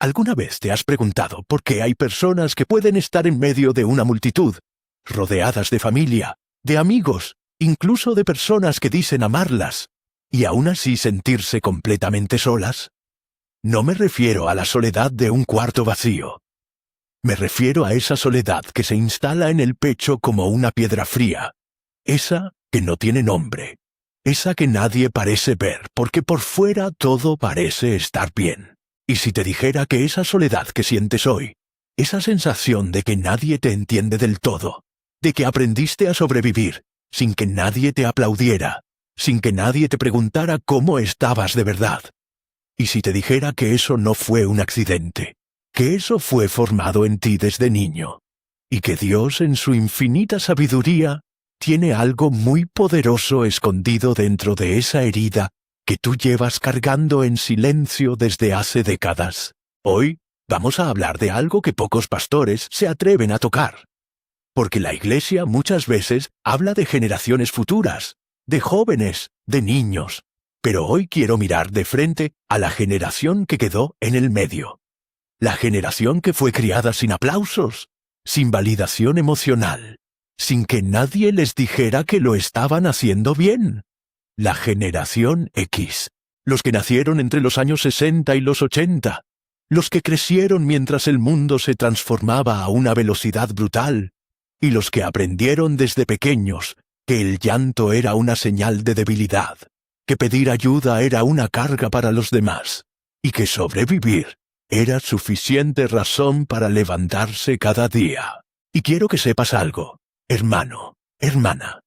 ¿Alguna vez te has preguntado por qué hay personas que pueden estar en medio de una multitud, rodeadas de familia, de amigos, incluso de personas que dicen amarlas, y aún así sentirse completamente solas? No me refiero a la soledad de un cuarto vacío. Me refiero a esa soledad que se instala en el pecho como una piedra fría, esa que no tiene nombre, esa que nadie parece ver porque por fuera todo parece estar bien. Y si te dijera que esa soledad que sientes hoy, esa sensación de que nadie te entiende del todo, de que aprendiste a sobrevivir sin que nadie te aplaudiera, sin que nadie te preguntara cómo estabas de verdad, y si te dijera que eso no fue un accidente, que eso fue formado en ti desde niño, y que Dios en su infinita sabiduría tiene algo muy poderoso escondido dentro de esa herida que tú llevas cargando en silencio desde hace décadas. Hoy vamos a hablar de algo que pocos pastores se atreven a tocar. Porque la Iglesia muchas veces habla de generaciones futuras, de jóvenes, de niños. Pero hoy quiero mirar de frente a la generación que quedó en el medio. La generación que fue criada sin aplausos, sin validación emocional, sin que nadie les dijera que lo estaban haciendo bien. La generación X, los que nacieron entre los años 60 y los 80, los que crecieron mientras el mundo se transformaba a una velocidad brutal, y los que aprendieron desde pequeños que el llanto era una señal de debilidad, que pedir ayuda era una carga para los demás, y que sobrevivir era suficiente razón para levantarse cada día. Y quiero que sepas algo, hermano, hermana.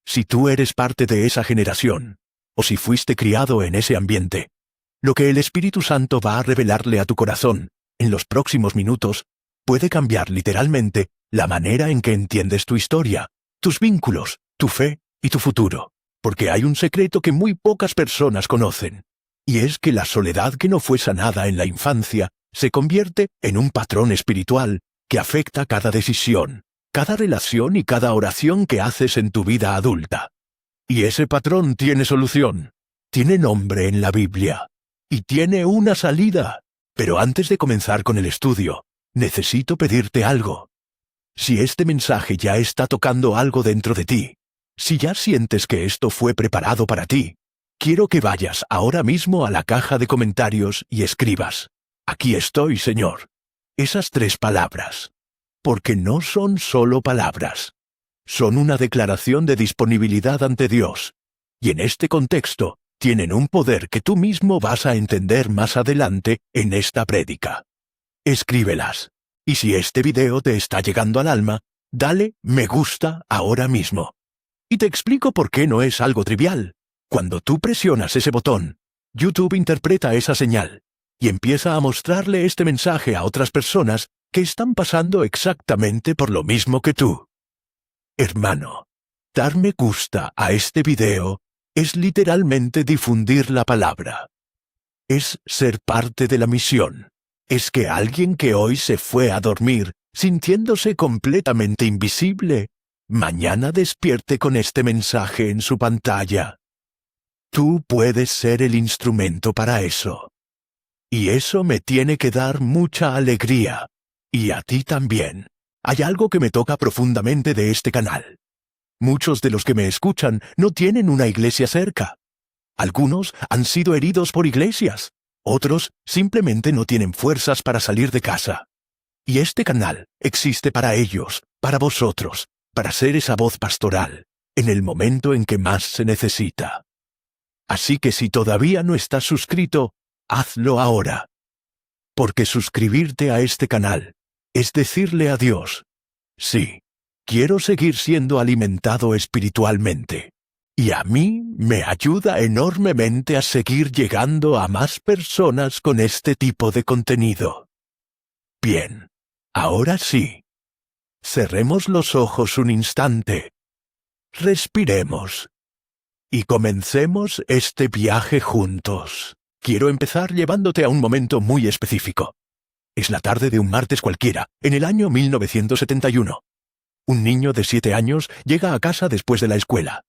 Si tú eres parte de esa generación, o si fuiste criado en ese ambiente, lo que el Espíritu Santo va a revelarle a tu corazón en los próximos minutos puede cambiar literalmente la manera en que entiendes tu historia, tus vínculos, tu fe y tu futuro, porque hay un secreto que muy pocas personas conocen, y es que la soledad que no fue sanada en la infancia se convierte en un patrón espiritual que afecta cada decisión, cada relación y cada oración que haces en tu vida adulta. Y ese patrón tiene solución, tiene nombre en la Biblia, y tiene una salida. Pero antes de comenzar con el estudio, necesito pedirte algo. Si este mensaje ya está tocando algo dentro de ti, si ya sientes que esto fue preparado para ti, quiero que vayas ahora mismo a la caja de comentarios y escribas: «Aquí estoy, Señor». Esas 3 palabras. Porque no son solo palabras. Son una declaración de disponibilidad ante Dios. Y en este contexto, tienen un poder que tú mismo vas a entender más adelante en esta prédica. Escríbelas. Y si este video te está llegando al alma, dale me gusta ahora mismo. Y te explico por qué no es algo trivial. Cuando tú presionas ese botón, YouTube interpreta esa señal y empieza a mostrarle este mensaje a otras personas que están pasando exactamente por lo mismo que tú. Hermano, dar me gusta a este video es literalmente difundir la palabra. Es ser parte de la misión. Es que alguien que hoy se fue a dormir sintiéndose completamente invisible, mañana despierte con este mensaje en su pantalla. Tú puedes ser el instrumento para eso. Y eso me tiene que dar mucha alegría. Y a ti también. Hay algo que me toca profundamente de este canal. Muchos de los que me escuchan no tienen una iglesia cerca. Algunos han sido heridos por iglesias. Otros simplemente no tienen fuerzas para salir de casa. Y este canal existe para ellos, para vosotros, para ser esa voz pastoral, en el momento en que más se necesita. Así que si todavía no estás suscrito, hazlo ahora. Porque suscribirte a este canal es decirle a Dios: sí, quiero seguir siendo alimentado espiritualmente. Y a mí me ayuda enormemente a seguir llegando a más personas con este tipo de contenido. Bien, ahora sí. Cerremos los ojos un instante. Respiremos. Y comencemos este viaje juntos. Quiero empezar llevándote a un momento muy específico. Es la tarde de un martes cualquiera, en el año 1971. Un niño de 7 años llega a casa después de la escuela.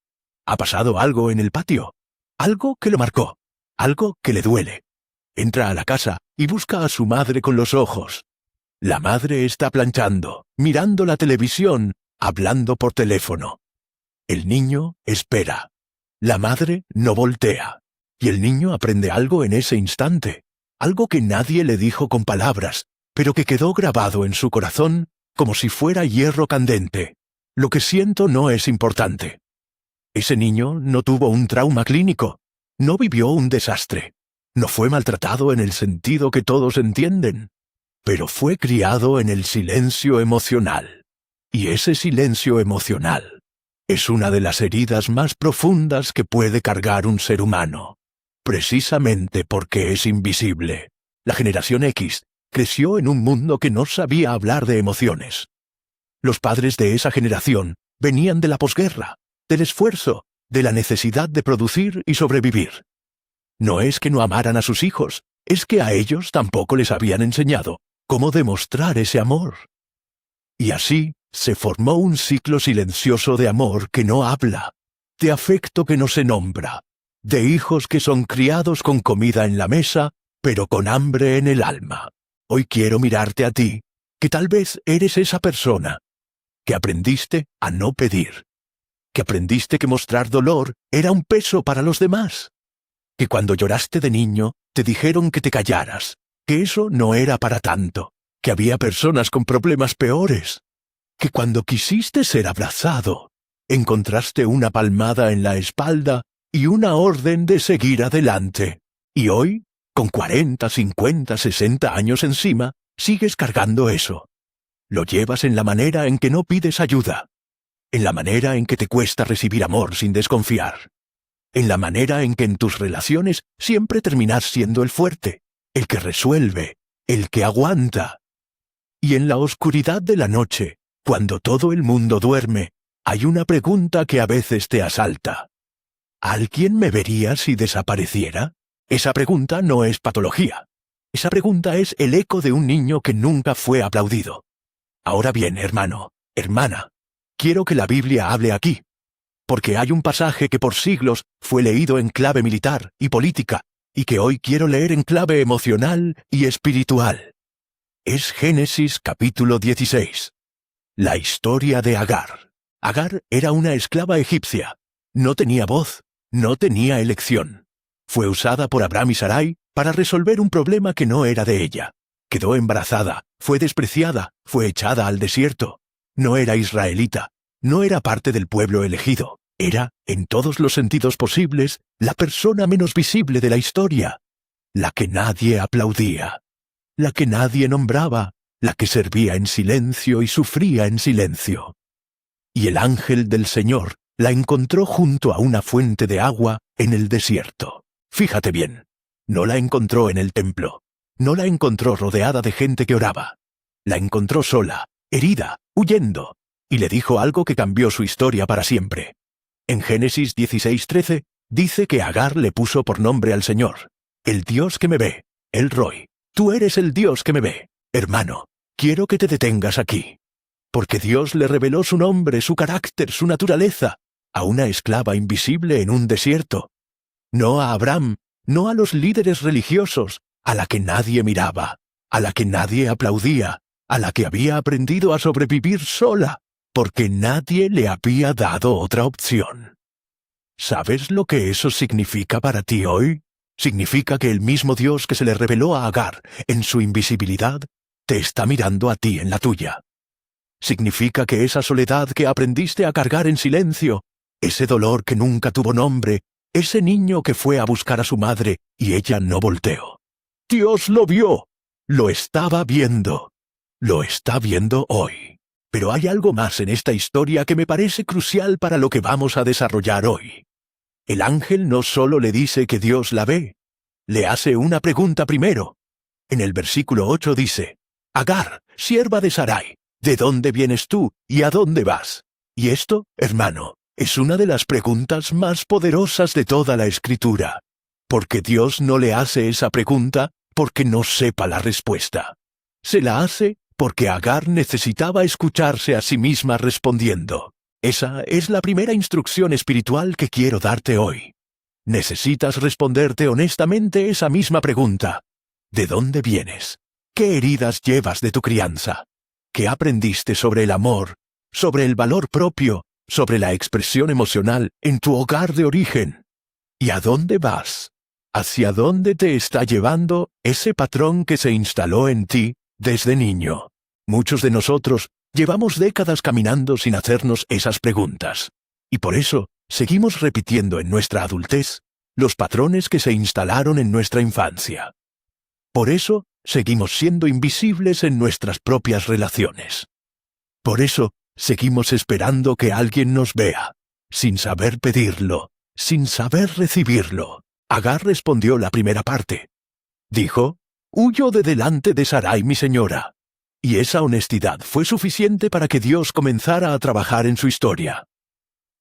Ha pasado algo en el patio. Algo que lo marcó. Algo que le duele. Entra a la casa y busca a su madre con los ojos. La madre está planchando, mirando la televisión, hablando por teléfono. El niño espera. La madre no voltea. Y el niño aprende algo en ese instante, algo que nadie le dijo con palabras, pero que quedó grabado en su corazón como si fuera hierro candente. Lo que siento no es importante. Ese niño no tuvo un trauma clínico, no vivió un desastre, no fue maltratado en el sentido que todos entienden, pero fue criado en el silencio emocional. Y ese silencio emocional es una de las heridas más profundas que puede cargar un ser humano. Precisamente porque es invisible. La generación X creció en un mundo que no sabía hablar de emociones. Los padres de esa generación venían de la posguerra, del esfuerzo, de la necesidad de producir y sobrevivir. No es que no amaran a sus hijos, es que a ellos tampoco les habían enseñado cómo demostrar ese amor. Y así se formó un ciclo silencioso de amor que no habla, de afecto que no se nombra, de hijos que son criados con comida en la mesa, pero con hambre en el alma. Hoy quiero mirarte a ti, que tal vez eres esa persona, que aprendiste a no pedir, que aprendiste que mostrar dolor era un peso para los demás, que cuando lloraste de niño te dijeron que te callaras, que eso no era para tanto, que había personas con problemas peores, que cuando quisiste ser abrazado, encontraste una palmada en la espalda y una orden de seguir adelante. Y hoy, con 40, 50, 60 años encima, sigues cargando eso. Lo llevas en la manera en que no pides ayuda, en la manera en que te cuesta recibir amor sin desconfiar, en la manera en que en tus relaciones siempre terminas siendo el fuerte, el que resuelve, el que aguanta. Y en la oscuridad de la noche, cuando todo el mundo duerme, hay una pregunta que a veces te asalta. ¿Alguien me vería si desapareciera? Esa pregunta no es patología. Esa pregunta es el eco de un niño que nunca fue aplaudido. Ahora bien, hermano, hermana, quiero que la Biblia hable aquí, porque hay un pasaje que por siglos fue leído en clave militar y política, y que hoy quiero leer en clave emocional y espiritual. Es Génesis capítulo 16. La historia de Agar. Agar era una esclava egipcia. No tenía voz, no tenía elección. Fue usada por Abraham y Sarai para resolver un problema que no era de ella. Quedó embarazada, fue despreciada, fue echada al desierto. No era israelita, no era parte del pueblo elegido. Era, en todos los sentidos posibles, la persona menos visible de la historia. La que nadie aplaudía, la que nadie nombraba, la que servía en silencio y sufría en silencio. Y el ángel del Señor la encontró junto a una fuente de agua en el desierto. Fíjate bien, no la encontró en el templo, no la encontró rodeada de gente que oraba. La encontró sola, herida, huyendo, y le dijo algo que cambió su historia para siempre. En Génesis 16:13 dice que Agar le puso por nombre al Señor, el Dios que me ve, El Roi. Tú eres el Dios que me ve. Hermano, quiero que te detengas aquí. Porque Dios le reveló su nombre, su carácter, su naturaleza, a una esclava invisible en un desierto. No a Abraham, no a los líderes religiosos, a la que nadie miraba, a la que nadie aplaudía, a la que había aprendido a sobrevivir sola, porque nadie le había dado otra opción. ¿Sabes lo que eso significa para ti hoy? Significa que el mismo Dios que se le reveló a Agar en su invisibilidad, te está mirando a ti en la tuya. Significa que esa soledad que aprendiste a cargar en silencio, ese dolor que nunca tuvo nombre, ese niño que fue a buscar a su madre y ella no volteó. Dios lo vio, lo estaba viendo, lo está viendo hoy. Pero hay algo más en esta historia que me parece crucial para lo que vamos a desarrollar hoy. El ángel no solo le dice que Dios la ve, le hace una pregunta primero. En el versículo 8 dice, Agar, sierva de Sarai, ¿de dónde vienes tú y a dónde vas? Y esto, hermano, es una de las preguntas más poderosas de toda la Escritura, porque Dios no le hace esa pregunta porque no sepa la respuesta. Se la hace porque Agar necesitaba escucharse a sí misma respondiendo. Esa es la primera instrucción espiritual que quiero darte hoy. Necesitas responderte honestamente esa misma pregunta. ¿De dónde vienes? ¿Qué heridas llevas de tu crianza? ¿Qué aprendiste sobre el amor, sobre el valor propio, sobre la expresión emocional en tu hogar de origen? ¿Y a dónde vas? ¿Hacia dónde te está llevando ese patrón que se instaló en ti desde niño? Muchos de nosotros llevamos décadas caminando sin hacernos esas preguntas. Y por eso seguimos repitiendo en nuestra adultez los patrones que se instalaron en nuestra infancia. Por eso seguimos siendo invisibles en nuestras propias relaciones. Por eso seguimos esperando que alguien nos vea, sin saber pedirlo, sin saber recibirlo. Agar respondió la primera parte. Dijo: «Huyo de delante de Sarai mi señora». Y esa honestidad fue suficiente para que Dios comenzara a trabajar en su historia.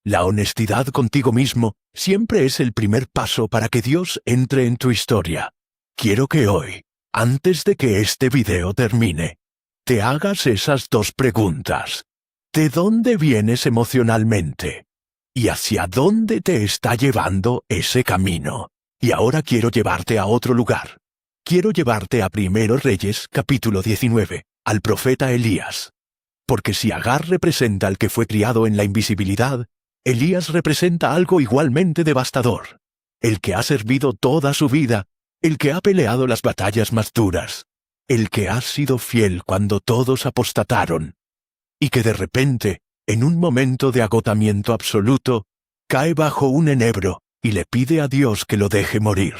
La honestidad contigo mismo siempre es el primer paso para que Dios entre en tu historia. Quiero que hoy, antes de que este video termine, te hagas esas dos preguntas. ¿De dónde vienes emocionalmente? ¿Y hacia dónde te está llevando ese camino? Y ahora quiero llevarte a otro lugar. Quiero llevarte a 1 Reyes, capítulo 19, al profeta Elías. Porque si Agar representa al que fue criado en la invisibilidad, Elías representa algo igualmente devastador. El que ha servido toda su vida, el que ha peleado las batallas más duras, el que ha sido fiel cuando todos apostataron, y que de repente, en un momento de agotamiento absoluto, cae bajo un enebro y le pide a Dios que lo deje morir.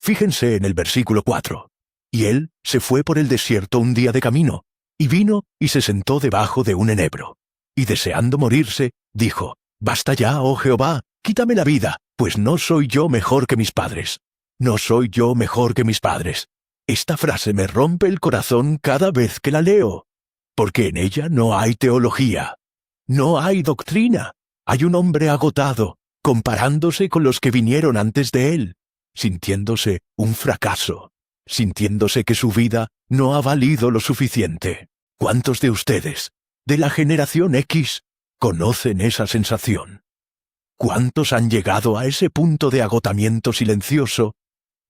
Fíjense en el versículo 4. Y él se fue por el desierto un día de camino, y vino y se sentó debajo de un enebro. Y deseando morirse, dijo: «Basta ya, oh Jehová, quítame la vida, pues no soy yo mejor que mis padres. No soy yo mejor que mis padres». Esta frase me rompe el corazón cada vez que la leo, porque en ella no hay teología, no hay doctrina. Hay un hombre agotado, comparándose con los que vinieron antes de él, sintiéndose un fracaso, sintiéndose que su vida no ha valido lo suficiente. ¿Cuántos de ustedes, de la generación X, conocen esa sensación? ¿Cuántos han llegado a ese punto de agotamiento silencioso,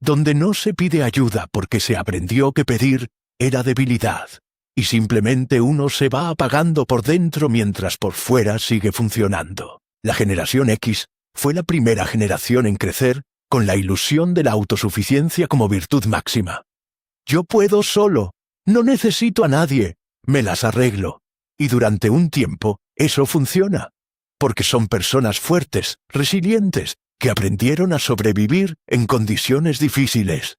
donde no se pide ayuda porque se aprendió que pedir era debilidad, y simplemente uno se va apagando por dentro mientras por fuera sigue funcionando? La generación X fue la primera generación en crecer con la ilusión de la autosuficiencia como virtud máxima. Yo puedo solo, no necesito a nadie, me las arreglo. Y durante un tiempo eso funciona, porque son personas fuertes, resilientes, que aprendieron a sobrevivir en condiciones difíciles.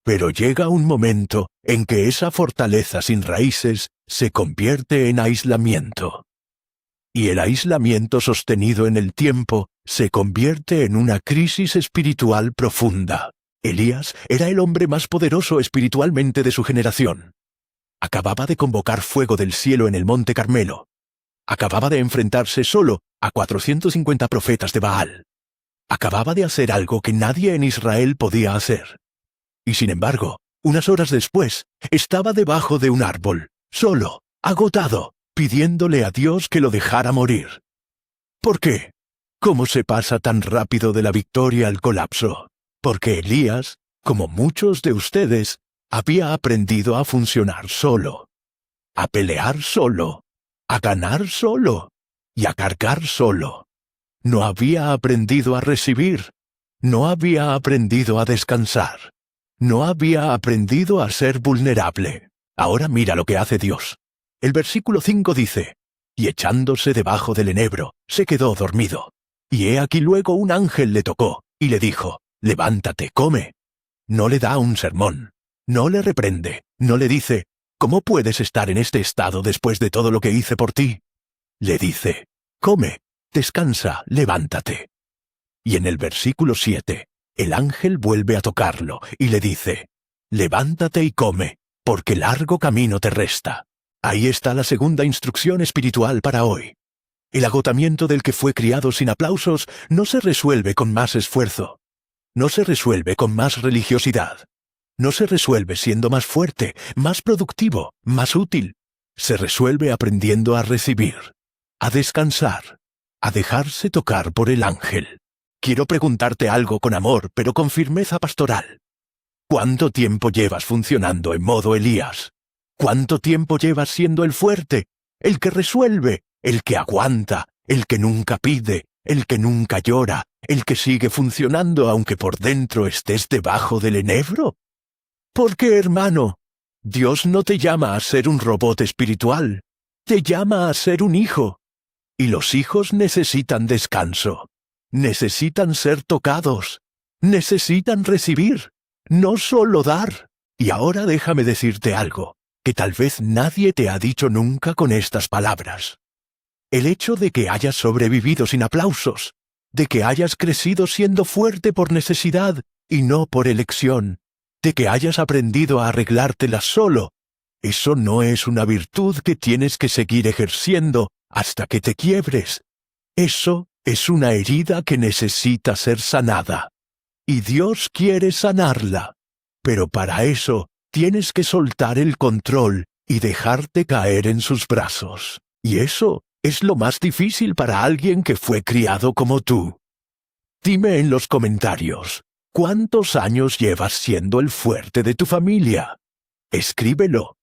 Pero llega un momento en que esa fortaleza sin raíces se convierte en aislamiento. Y el aislamiento sostenido en el tiempo se convierte en una crisis espiritual profunda. Elías era el hombre más poderoso espiritualmente de su generación. Acababa de convocar fuego del cielo en el monte Carmelo. Acababa de enfrentarse solo a 450 profetas de Baal. Acababa de hacer algo que nadie en Israel podía hacer. Y sin embargo, unas horas después, estaba debajo de un árbol, solo, agotado, pidiéndole a Dios que lo dejara morir. ¿Por qué? ¿Cómo se pasa tan rápido de la victoria al colapso? Porque Elías, como muchos de ustedes, había aprendido a funcionar solo, a pelear solo, a ganar solo y a cargar solo. No había aprendido a recibir, no había aprendido a descansar, no había aprendido a ser vulnerable. Ahora mira lo que hace Dios. El versículo 5 dice: «Y echándose debajo del enebro, se quedó dormido. Y he aquí luego un ángel le tocó, y le dijo: levántate, come». No le da un sermón, no le reprende, no le dice: «¿Cómo puedes estar en este estado después de todo lo que hice por ti?». Le dice: «Come, descansa, levántate». Y en el versículo 7, el ángel vuelve a tocarlo y le dice: «Levántate y come, porque largo camino te resta». Ahí está la segunda instrucción espiritual para hoy. El agotamiento del que fue criado sin aplausos no se resuelve con más esfuerzo. No se resuelve con más religiosidad. No se resuelve siendo más fuerte, más productivo, más útil. Se resuelve aprendiendo a recibir, a descansar, a dejarse tocar por el ángel. Quiero preguntarte algo con amor, pero con firmeza pastoral. ¿Cuánto tiempo llevas funcionando en modo Elías? ¿Cuánto tiempo llevas siendo el fuerte, el que resuelve, el que aguanta, el que nunca pide, el que nunca llora, el que sigue funcionando aunque por dentro estés debajo del enebro? ¿Por qué, hermano? Dios no te llama a ser un robot espiritual, te llama a ser un hijo. Y los hijos necesitan descanso, necesitan ser tocados, necesitan recibir, no solo dar. Y ahora déjame decirte algo que tal vez nadie te ha dicho nunca con estas palabras. El hecho de que hayas sobrevivido sin aplausos, de que hayas crecido siendo fuerte por necesidad y no por elección, de que hayas aprendido a arreglártelas solo, eso no es una virtud que tienes que seguir ejerciendo hasta que te quiebres. Eso es una herida que necesita ser sanada. Y Dios quiere sanarla. Pero para eso tienes que soltar el control y dejarte caer en sus brazos. Y eso es lo más difícil para alguien que fue criado como tú. Dime en los comentarios, ¿cuántos años llevas siendo el fuerte de tu familia? Escríbelo.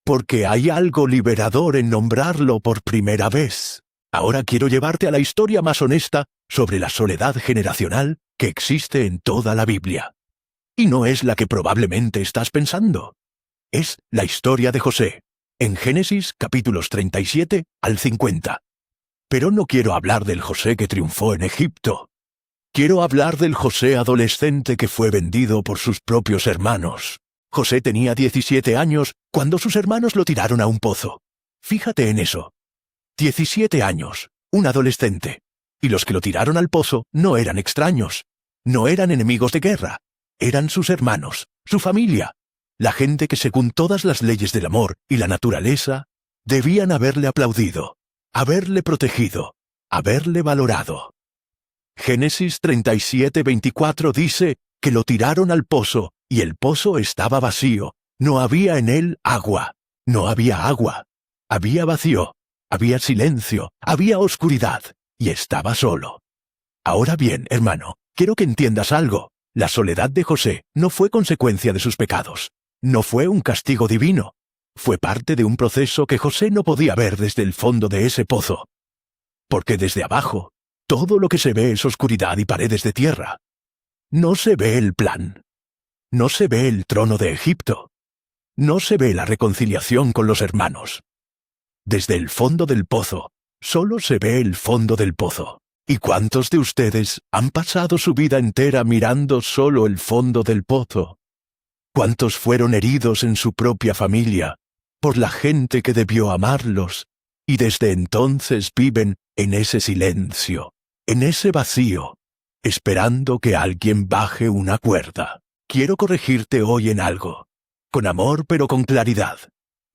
Porque hay algo liberador en nombrarlo por primera vez. Ahora quiero llevarte a la historia más honesta sobre la soledad generacional que existe en toda la Biblia. Y no es la que probablemente estás pensando. Es la historia de José, en Génesis capítulos 37 al 50. Pero no quiero hablar del José que triunfó en Egipto. Quiero hablar del José adolescente que fue vendido por sus propios hermanos. José tenía 17 años cuando sus hermanos lo tiraron a un pozo. Fíjate en eso. 17 años, un adolescente. Y los que lo tiraron al pozo no eran extraños, no eran enemigos de guerra, eran sus hermanos, su familia, la gente que según todas las leyes del amor y la naturaleza, debían haberle aplaudido, haberle protegido, haberle valorado. Génesis 37:24 dice que lo tiraron al pozo y el pozo estaba vacío, no había en él agua, no había agua, había vacío, había silencio, había oscuridad y estaba solo. Ahora bien, hermano, quiero que entiendas algo. La soledad de José no fue consecuencia de sus pecados, no fue un castigo divino, fue parte de un proceso que José no podía ver desde el fondo de ese pozo. Porque desde abajo, todo lo que se ve es oscuridad y paredes de tierra. No se ve el plan. No se ve el trono de Egipto. No se ve la reconciliación con los hermanos. Desde el fondo del pozo, solo se ve el fondo del pozo. ¿Y cuántos de ustedes han pasado su vida entera mirando solo el fondo del pozo? ¿Cuántos fueron heridos en su propia familia por la gente que debió amarlos y desde entonces viven en ese silencio, en ese vacío, esperando que alguien baje una cuerda? Quiero corregirte hoy en algo, con amor pero con claridad.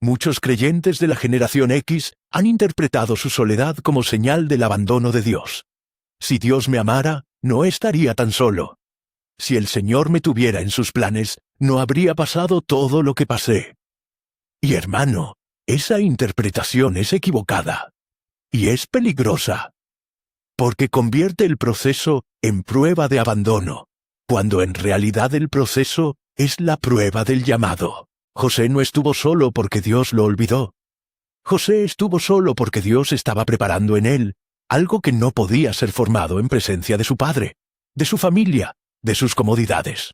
Muchos creyentes de la generación X han interpretado su soledad como señal del abandono de Dios. Si Dios me amara, no estaría tan solo. Si el Señor me tuviera en sus planes, no habría pasado todo lo que pasé. Y hermano, esa interpretación es equivocada. Y es peligrosa. Porque convierte el proceso en prueba de abandono, cuando en realidad el proceso es la prueba del llamado. José no estuvo solo porque Dios lo olvidó. José estuvo solo porque Dios estaba preparando en él algo que no podía ser formado en presencia de su padre, de su familia, de sus comodidades.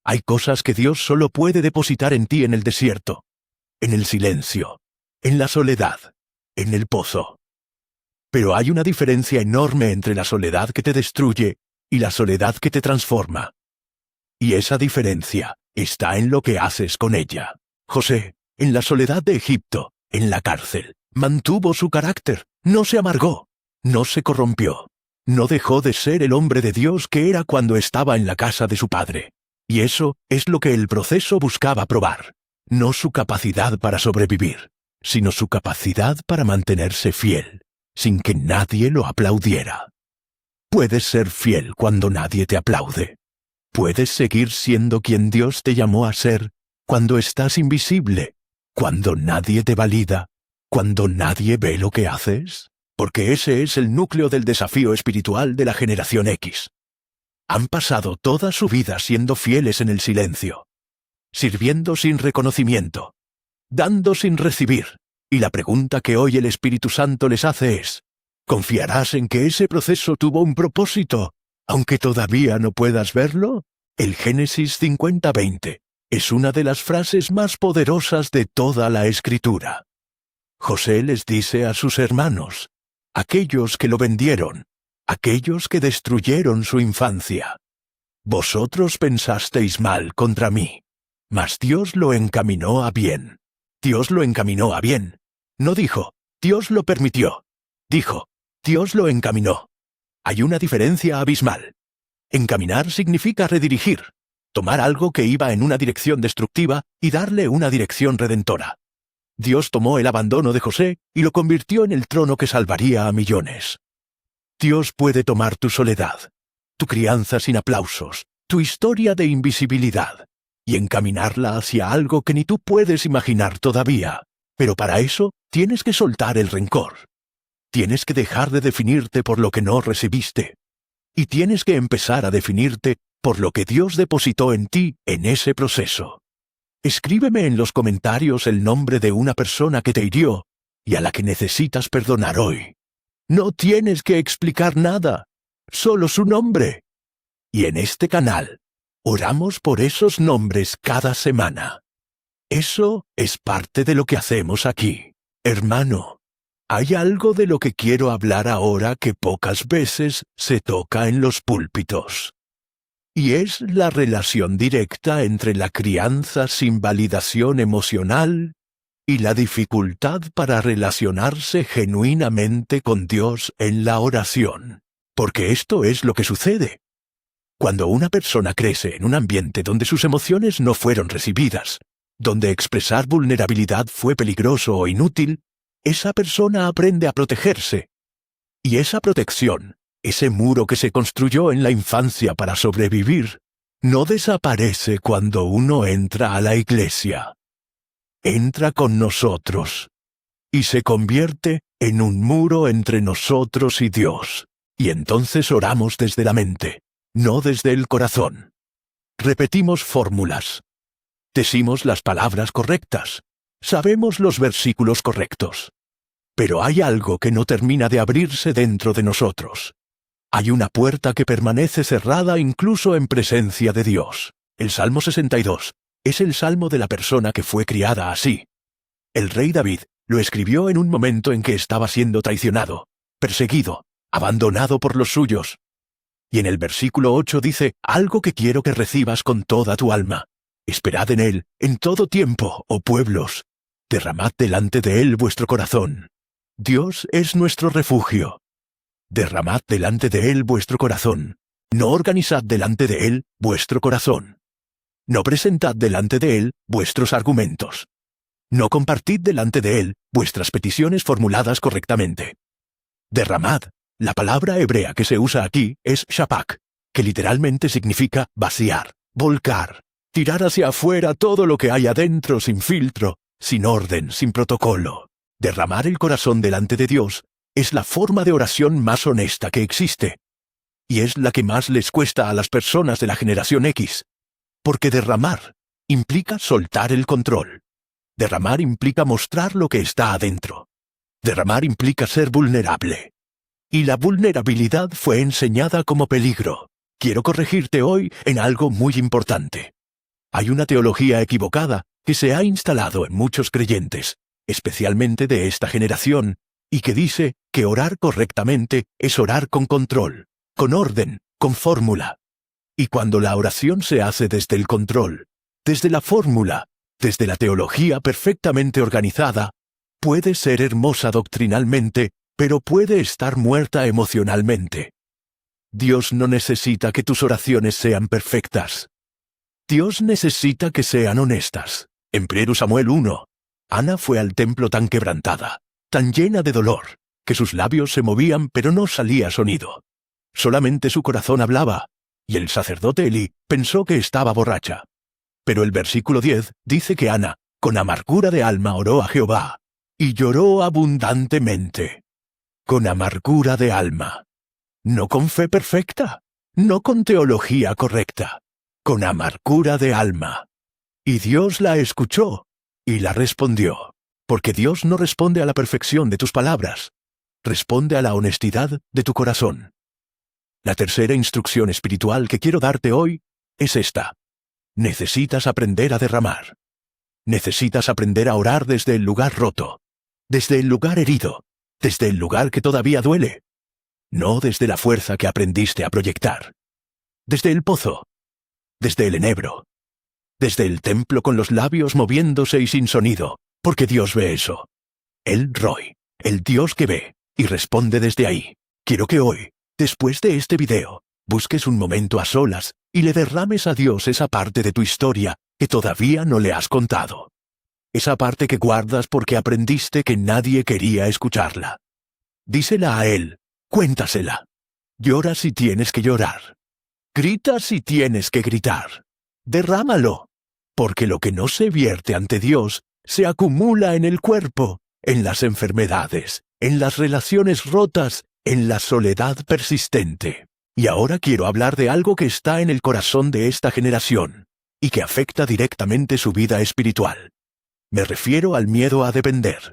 Hay cosas que Dios solo puede depositar en ti en el desierto, en el silencio, en la soledad, en el pozo. Pero hay una diferencia enorme entre la soledad que te destruye y la soledad que te transforma. Y esa diferencia está en lo que haces con ella. José, en la soledad de Egipto, en la cárcel, mantuvo su carácter, no se amargó, no se corrompió, no dejó de ser el hombre de Dios que era cuando estaba en la casa de su padre. Y eso es lo que el proceso buscaba probar, no su capacidad para sobrevivir, sino su capacidad para mantenerse fiel, sin que nadie lo aplaudiera. Puedes ser fiel cuando nadie te aplaude. Puedes seguir siendo quien Dios te llamó a ser cuando estás invisible, cuando nadie te valida, cuando nadie ve lo que haces. Porque ese es el núcleo del desafío espiritual de la generación X. Han pasado toda su vida siendo fieles en el silencio, sirviendo sin reconocimiento, dando sin recibir. Y la pregunta que hoy el Espíritu Santo les hace es: ¿confiarás en que ese proceso tuvo un propósito, aunque todavía no puedas verlo? El Génesis 50:20 es una de las frases más poderosas de toda la Escritura. José les dice a sus hermanos, aquellos que lo vendieron, aquellos que destruyeron su infancia: vosotros pensasteis mal contra mí, mas Dios lo encaminó a bien. Dios lo encaminó a bien. No dijo, Dios lo permitió. Dijo, Dios lo encaminó. Hay una diferencia abismal. Encaminar significa redirigir, tomar algo que iba en una dirección destructiva y darle una dirección redentora. Dios tomó el abandono de José y lo convirtió en el trono que salvaría a millones. Dios puede tomar tu soledad, tu crianza sin aplausos, tu historia de invisibilidad, y encaminarla hacia algo que ni tú puedes imaginar todavía. Pero para eso tienes que soltar el rencor. Tienes que dejar de definirte por lo que no recibiste. Y tienes que empezar a definirte por lo que Dios depositó en ti en ese proceso. Escríbeme en los comentarios el nombre de una persona que te hirió y a la que necesitas perdonar hoy. No tienes que explicar nada, solo su nombre. Y en este canal, oramos por esos nombres cada semana. Eso es parte de lo que hacemos aquí. Hermano, hay algo de lo que quiero hablar ahora que pocas veces se toca en los púlpitos. Y es la relación directa entre la crianza sin validación emocional y la dificultad para relacionarse genuinamente con Dios en la oración. Porque esto es lo que sucede. Cuando una persona crece en un ambiente donde sus emociones no fueron recibidas, donde expresar vulnerabilidad fue peligroso o inútil, esa persona aprende a protegerse. Y esa protección, ese muro que se construyó en la infancia para sobrevivir, no desaparece cuando uno entra a la iglesia. Entra con nosotros y se convierte en un muro entre nosotros y Dios. Y entonces oramos desde la mente, no desde el corazón. Repetimos fórmulas. Decimos las palabras correctas. Sabemos los versículos correctos. Pero hay algo que no termina de abrirse dentro de nosotros. Hay una puerta que permanece cerrada incluso en presencia de Dios. El Salmo 62 es el salmo de la persona que fue criada así. El rey David lo escribió en un momento en que estaba siendo traicionado, perseguido, abandonado por los suyos. Y en el versículo 8 dice, algo que quiero que recibas con toda tu alma. Esperad en él, en todo tiempo, oh pueblos. Derramad delante de él vuestro corazón. Dios es nuestro refugio. Derramad delante de él vuestro corazón. No organizad delante de él vuestro corazón. No presentad delante de él vuestros argumentos. No compartid delante de él vuestras peticiones formuladas correctamente. Derramad. La palabra hebrea que se usa aquí es shapak, que literalmente significa vaciar, volcar, tirar hacia afuera todo lo que hay adentro sin filtro, sin orden, sin protocolo. Derramar el corazón delante de Dios es la forma de oración más honesta que existe. Y es la que más les cuesta a las personas de la generación X. Porque derramar implica soltar el control. Derramar implica mostrar lo que está adentro. Derramar implica ser vulnerable. Y la vulnerabilidad fue enseñada como peligro. Quiero corregirte hoy en algo muy importante. Hay una teología equivocada que se ha instalado en muchos creyentes, especialmente de esta generación, y que dice que orar correctamente es orar con control, con orden, con fórmula. Y cuando la oración se hace desde el control, desde la fórmula, desde la teología perfectamente organizada, puede ser hermosa doctrinalmente, pero puede estar muerta emocionalmente. Dios no necesita que tus oraciones sean perfectas. Dios necesita que sean honestas. En 1 Samuel 1, Ana fue al templo tan quebrantada, tan llena de dolor, que sus labios se movían pero no salía sonido. Solamente su corazón hablaba, y el sacerdote Elí pensó que estaba borracha. Pero el versículo 10 dice que Ana, con amargura de alma, oró a Jehová, y lloró abundantemente. Con amargura de alma. No con fe perfecta, no con teología correcta, con amargura de alma. Y Dios la escuchó y la respondió, porque Dios no responde a la perfección de tus palabras, responde a la honestidad de tu corazón. La tercera instrucción espiritual que quiero darte hoy es esta. Necesitas aprender a derramar. Necesitas aprender a orar desde el lugar roto, desde el lugar herido, desde el lugar que todavía duele, no desde la fuerza que aprendiste a proyectar, desde el pozo, desde el enebro, desde el templo con los labios moviéndose y sin sonido, porque Dios ve eso. El Roy, el Dios que ve, y responde desde ahí. Quiero que hoy, después de este video, busques un momento a solas y le derrames a Dios esa parte de tu historia que todavía no le has contado. Esa parte que guardas porque aprendiste que nadie quería escucharla. Dísela a Él, cuéntasela. Llora si tienes que llorar. Grita si tienes que gritar. Derrámalo, porque lo que no se vierte ante Dios se acumula en el cuerpo, en las enfermedades, en las relaciones rotas, en la soledad persistente. Y ahora quiero hablar de algo que está en el corazón de esta generación y que afecta directamente su vida espiritual. Me refiero al miedo a depender,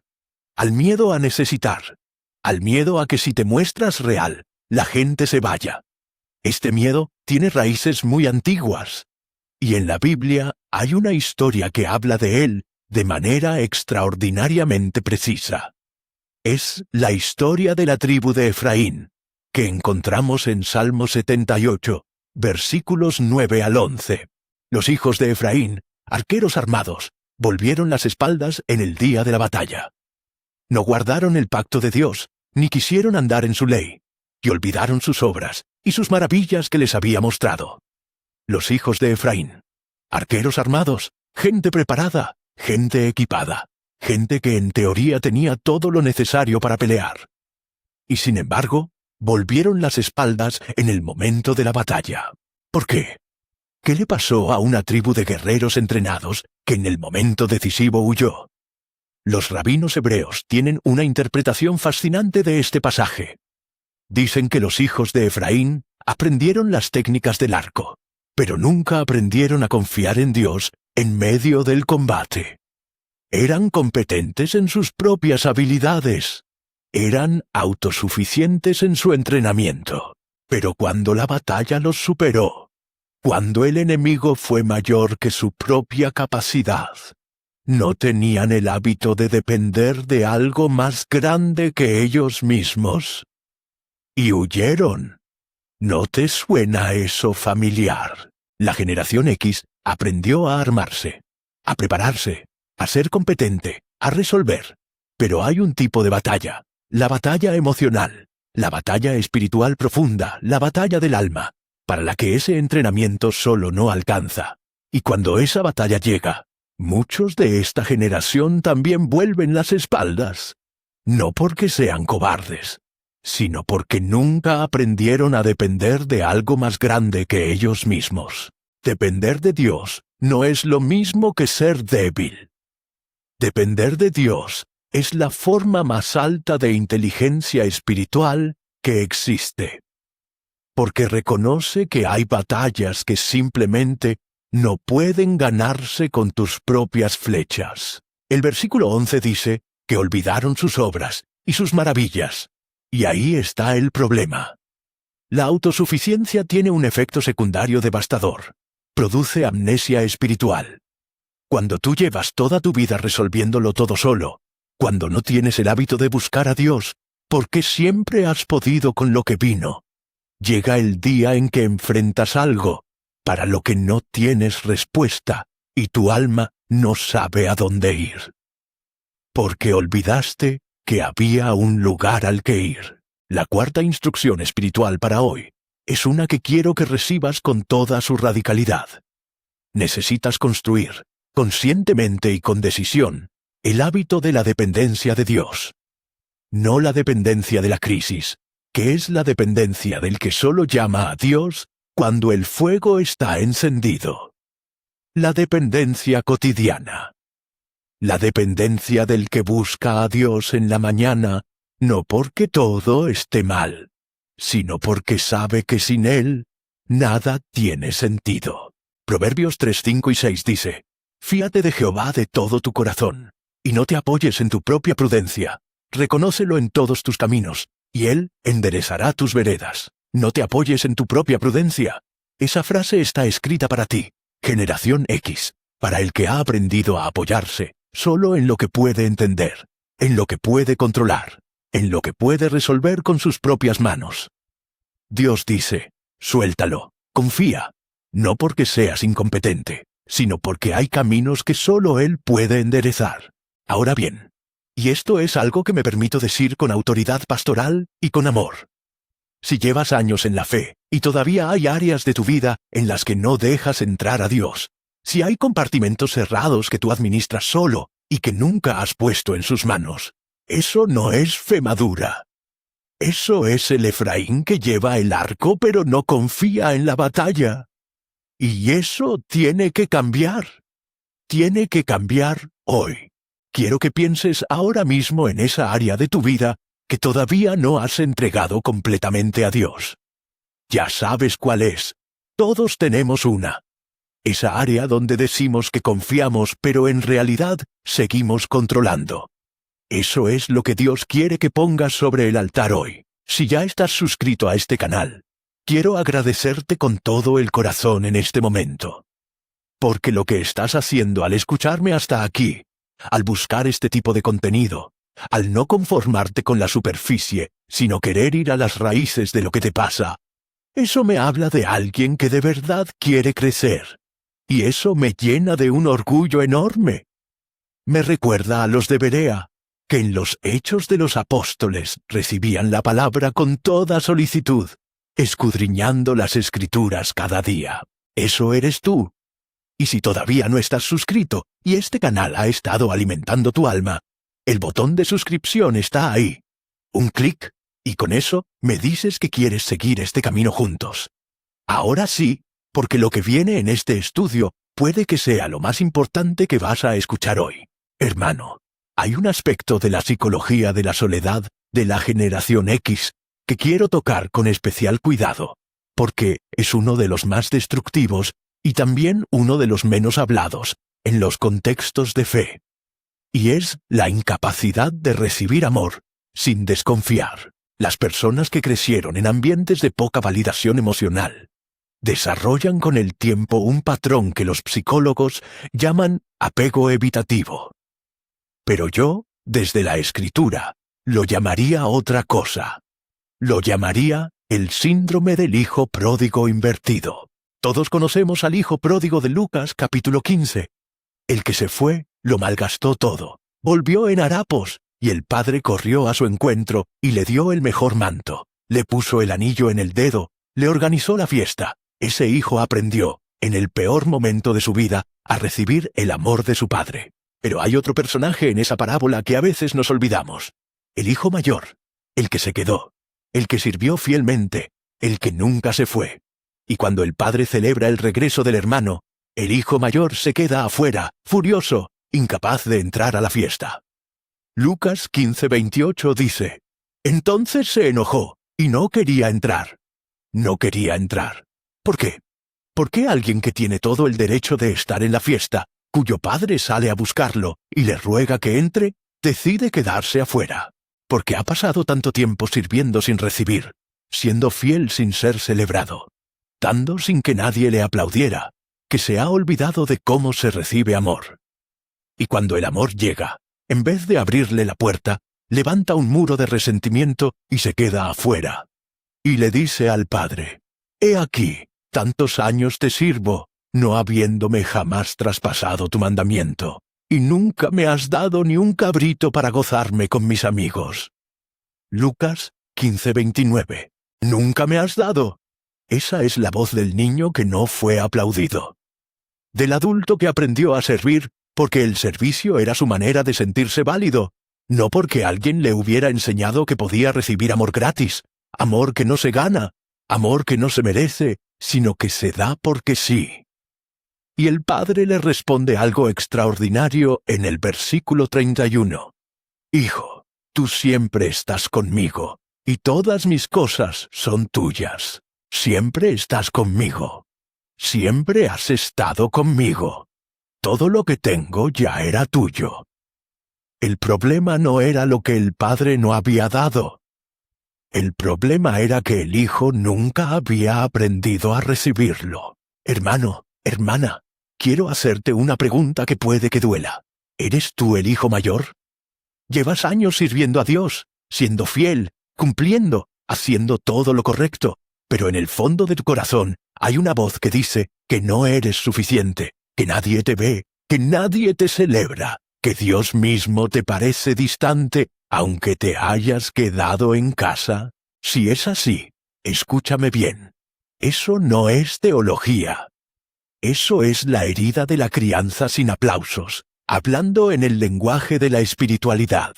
al miedo a necesitar, al miedo a que si te muestras real, la gente se vaya. Este miedo tiene raíces muy antiguas, y en la Biblia hay una historia que habla de él de manera extraordinariamente precisa. Es la historia de la tribu de Efraín, que encontramos en Salmo 78, versículos 9 al 11. Los hijos de Efraín, arqueros armados, volvieron las espaldas en el día de la batalla. No guardaron el pacto de Dios, ni quisieron andar en su ley, y olvidaron sus obras y sus maravillas que les había mostrado. Los hijos de Efraín, arqueros armados, gente preparada, gente equipada, gente que en teoría tenía todo lo necesario para pelear. Y sin embargo, volvieron las espaldas en el momento de la batalla. ¿Por qué? ¿Qué le pasó a una tribu de guerreros entrenados que en el momento decisivo huyó? Los rabinos hebreos tienen una interpretación fascinante de este pasaje. Dicen que los hijos de Efraín aprendieron las técnicas del arco, pero nunca aprendieron a confiar en Dios en medio del combate. Eran competentes en sus propias habilidades. Eran autosuficientes en su entrenamiento. Pero cuando la batalla los superó, cuando el enemigo fue mayor que su propia capacidad, no tenían el hábito de depender de algo más grande que ellos mismos. Y huyeron. ¿No te suena eso familiar? La generación X aprendió a armarse, a prepararse, a ser competente, a resolver. Pero hay un tipo de batalla, la batalla emocional, la batalla espiritual profunda, la batalla del alma, para la que ese entrenamiento solo no alcanza. Y cuando esa batalla llega, muchos de esta generación también vuelven las espaldas. No porque sean cobardes, sino porque nunca aprendieron a depender de algo más grande que ellos mismos. Depender de Dios no es lo mismo que ser débil. Depender de Dios es la forma más alta de inteligencia espiritual que existe. Porque reconoce que hay batallas que simplemente no pueden ganarse con tus propias flechas. El versículo 11 dice que olvidaron sus obras y sus maravillas. Y ahí está el problema. La autosuficiencia tiene un efecto secundario devastador. Produce amnesia espiritual. Cuando tú llevas toda tu vida resolviéndolo todo solo, cuando no tienes el hábito de buscar a Dios, porque siempre has podido con lo que vino, llega el día en que enfrentas algo para lo que no tienes respuesta y tu alma no sabe a dónde ir. Porque olvidaste que había un lugar al que ir. La cuarta instrucción espiritual para hoy es una que quiero que recibas con toda su radicalidad. Necesitas construir, conscientemente y con decisión, el hábito de la dependencia de Dios. No la dependencia de la crisis, que es la dependencia del que solo llama a Dios cuando el fuego está encendido. La dependencia cotidiana. La dependencia del que busca a Dios en la mañana, no porque todo esté mal, sino porque sabe que sin Él nada tiene sentido. Proverbios 3, 5 y 6 dice: Fíate de Jehová de todo tu corazón, y no te apoyes en tu propia prudencia. Reconócelo en todos tus caminos, y Él enderezará tus veredas. No te apoyes en tu propia prudencia. Esa frase está escrita para ti, generación X, para el que ha aprendido a apoyarse solo en lo que puede entender, en lo que puede controlar, en lo que puede resolver con sus propias manos. Dios dice: suéltalo, confía, no porque seas incompetente, sino porque hay caminos que solo Él puede enderezar. Ahora bien, y esto es algo que me permito decir con autoridad pastoral y con amor. Si llevas años en la fe y todavía hay áreas de tu vida en las que no dejas entrar a Dios, si hay compartimentos cerrados que tú administras solo y que nunca has puesto en sus manos, eso no es fe madura. Eso es el Efraín que lleva el arco pero no confía en la batalla. Y eso tiene que cambiar. Tiene que cambiar hoy. Quiero que pienses ahora mismo en esa área de tu vida que todavía no has entregado completamente a Dios. Ya sabes cuál es. Todos tenemos una. Esa área donde decimos que confiamos, pero en realidad seguimos controlando. Eso es lo que Dios quiere que pongas sobre el altar hoy. Si ya estás suscrito a este canal, quiero agradecerte con todo el corazón en este momento. Porque lo que estás haciendo al escucharme hasta aquí, al buscar este tipo de contenido, al no conformarte con la superficie, sino querer ir a las raíces de lo que te pasa, eso me habla de alguien que de verdad quiere crecer. Y eso me llena de un orgullo enorme. Me recuerda a los de Berea, que en los Hechos de los Apóstoles recibían la palabra con toda solicitud, escudriñando las Escrituras cada día. Eso eres tú. Y si todavía no estás suscrito y este canal ha estado alimentando tu alma, el botón de suscripción está ahí. Un clic, y con eso me dices que quieres seguir este camino juntos. Ahora sí, porque lo que viene en este estudio puede que sea lo más importante que vas a escuchar hoy. Hermano, hay un aspecto de la psicología de la soledad de la generación X que quiero tocar con especial cuidado, porque es uno de los más destructivos y también uno de los menos hablados en los contextos de fe. Y es la incapacidad de recibir amor sin desconfiar. Las personas que crecieron en ambientes de poca validación emocional desarrollan con el tiempo un patrón que los psicólogos llaman apego evitativo. Pero yo, desde la Escritura, lo llamaría otra cosa. Lo llamaría el síndrome del hijo pródigo invertido. Todos conocemos al hijo pródigo de Lucas capítulo 15. El que se fue, lo malgastó todo, volvió en harapos, y el padre corrió a su encuentro y le dio el mejor manto, le puso el anillo en el dedo, le organizó la fiesta. Ese hijo aprendió, en el peor momento de su vida, a recibir el amor de su padre. Pero hay otro personaje en esa parábola que a veces nos olvidamos. El hijo mayor, el que se quedó, el que sirvió fielmente, el que nunca se fue. Y cuando el padre celebra el regreso del hermano, el hijo mayor se queda afuera, furioso, incapaz de entrar a la fiesta. Lucas 15:28 dice: Entonces se enojó y no quería entrar. No quería entrar. ¿Por qué? ¿Por qué alguien que tiene todo el derecho de estar en la fiesta, cuyo padre sale a buscarlo y le ruega que entre, decide quedarse afuera? Porque ha pasado tanto tiempo sirviendo sin recibir, siendo fiel sin ser celebrado, dando sin que nadie le aplaudiera, que se ha olvidado de cómo se recibe amor. Y cuando el amor llega, en vez de abrirle la puerta, levanta un muro de resentimiento y se queda afuera. Y le dice al padre: He aquí, tantos años te sirvo, no habiéndome jamás traspasado tu mandamiento, y nunca me has dado ni un cabrito para gozarme con mis amigos. Lucas 15:29. Nunca me has dado. Esa es la voz del niño que no fue aplaudido. Del adulto que aprendió a servir porque el servicio era su manera de sentirse válido, no porque alguien le hubiera enseñado que podía recibir amor gratis, amor que no se gana, amor que no se merece, sino que se da porque sí. Y el padre le responde algo extraordinario en el versículo 31. Hijo, tú siempre estás conmigo, y todas mis cosas son tuyas. Siempre estás conmigo. Siempre has estado conmigo. Todo lo que tengo ya era tuyo. El problema no era lo que el Padre no había dado. El problema era que el Hijo nunca había aprendido a recibirlo. Hermano, hermana, quiero hacerte una pregunta que puede que duela. ¿Eres tú el hijo mayor? Llevas años sirviendo a Dios, siendo fiel, cumpliendo, haciendo todo lo correcto, pero en el fondo de tu corazón hay una voz que dice que no eres suficiente, que nadie te ve, que nadie te celebra, que Dios mismo te parece distante, aunque te hayas quedado en casa. Si es así, escúchame bien. Eso no es teología. Eso es la herida de la crianza sin aplausos, hablando en el lenguaje de la espiritualidad.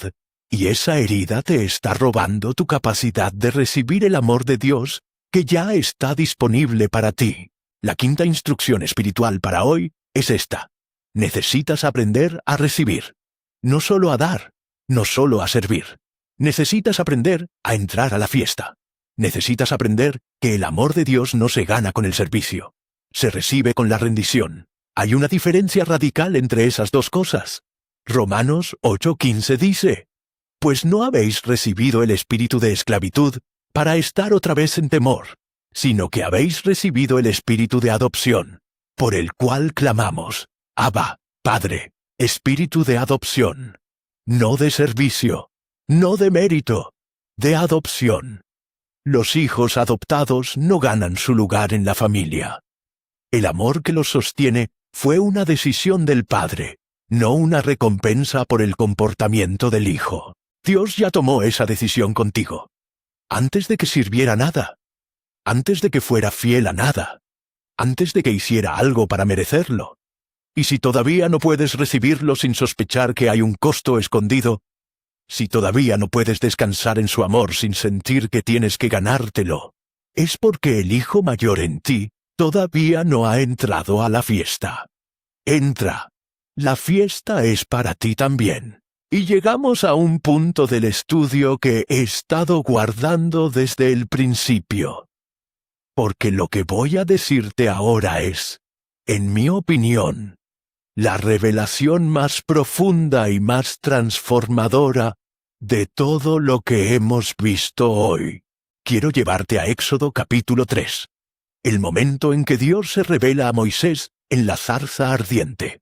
Y esa herida te está robando tu capacidad de recibir el amor de Dios que ya está disponible para ti. La quinta instrucción espiritual para hoy es esta. Necesitas aprender a recibir. No solo a dar, no solo a servir. Necesitas aprender a entrar a la fiesta. Necesitas aprender que el amor de Dios no se gana con el servicio. Se recibe con la rendición. Hay una diferencia radical entre esas dos cosas. Romanos 8:15 dice, «Pues no habéis recibido el espíritu de esclavitud para estar otra vez en temor, sino que habéis recibido el espíritu de adopción, por el cual clamamos, Abba, Padre, espíritu de adopción, no de servicio, no de mérito, de adopción». Los hijos adoptados no ganan su lugar en la familia. El amor que los sostiene fue una decisión del Padre, no una recompensa por el comportamiento del Hijo. Dios ya tomó esa decisión contigo. Antes de que sirviera nada. Antes de que fuera fiel a nada. Antes de que hiciera algo para merecerlo. Y si todavía no puedes recibirlo sin sospechar que hay un costo escondido, si todavía no puedes descansar en su amor sin sentir que tienes que ganártelo, es porque el Hijo mayor en ti todavía no ha entrado a la fiesta. Entra. La fiesta es para ti también. Y llegamos a un punto del estudio que he estado guardando desde el principio. Porque lo que voy a decirte ahora es, en mi opinión, la revelación más profunda y más transformadora de todo lo que hemos visto hoy. Quiero llevarte a Éxodo capítulo 3, el momento en que Dios se revela a Moisés en la zarza ardiente.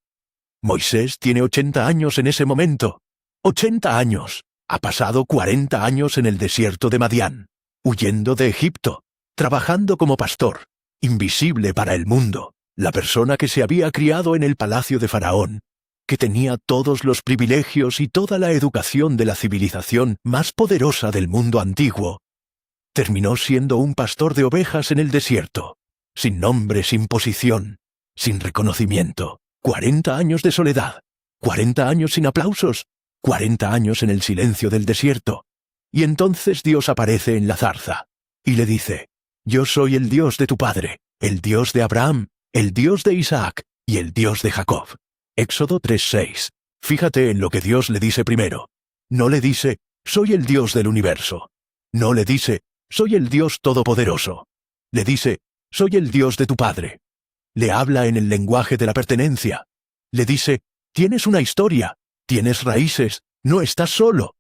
Moisés tiene 80 años en ese momento. 80 años. Ha pasado 40 años en el desierto de Madián, huyendo de Egipto, trabajando como pastor, invisible para el mundo. La persona que se había criado en el palacio de Faraón, que tenía todos los privilegios y toda la educación de la civilización más poderosa del mundo antiguo, terminó siendo un pastor de ovejas en el desierto, sin nombre, sin posición, sin reconocimiento. 40 años de soledad, 40 años sin aplausos, 40 años en el silencio del desierto. Y entonces Dios aparece en la zarza y le dice, «Yo soy el Dios de tu padre, el Dios de Abraham, el Dios de Isaac y el Dios de Jacob». Éxodo 3:6. Fíjate en lo que Dios le dice primero. No le dice, «Soy el Dios del universo». No le dice, «Soy el Dios todopoderoso». Le dice, «Soy el Dios de tu padre». Le habla en el lenguaje de la pertenencia. Le dice, «Tienes una historia, tienes raíces, no estás solo.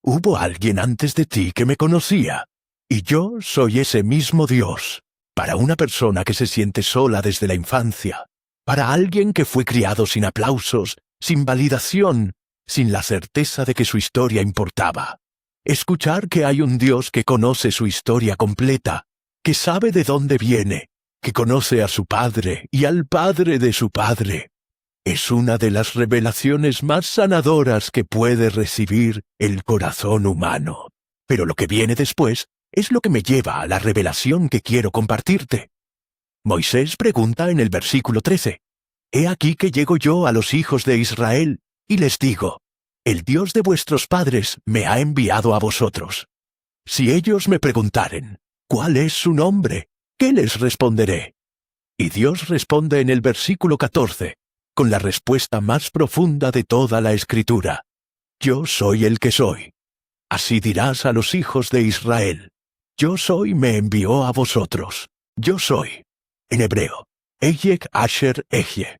Hubo alguien antes de ti que me conocía. Y yo soy ese mismo Dios». Para una persona que se siente sola desde la infancia, para alguien que fue criado sin aplausos, sin validación, sin la certeza de que su historia importaba. Escuchar que hay un Dios que conoce su historia completa, que sabe de dónde viene, que conoce a su Padre y al Padre de su Padre, es una de las revelaciones más sanadoras que puede recibir el corazón humano. Pero lo que viene después es lo que me lleva a la revelación que quiero compartirte. Moisés pregunta en el versículo 13, «He aquí que llego yo a los hijos de Israel, y les digo, el Dios de vuestros padres me ha enviado a vosotros. Si ellos me preguntaren, ¿cuál es su nombre?, ¿qué les responderé?». Y Dios responde en el versículo 14, con la respuesta más profunda de toda la Escritura, «Yo soy el que soy». Así dirás a los hijos de Israel, «Yo soy me envió a vosotros». Yo soy. En hebreo, Ehyeh Asher Ehyeh.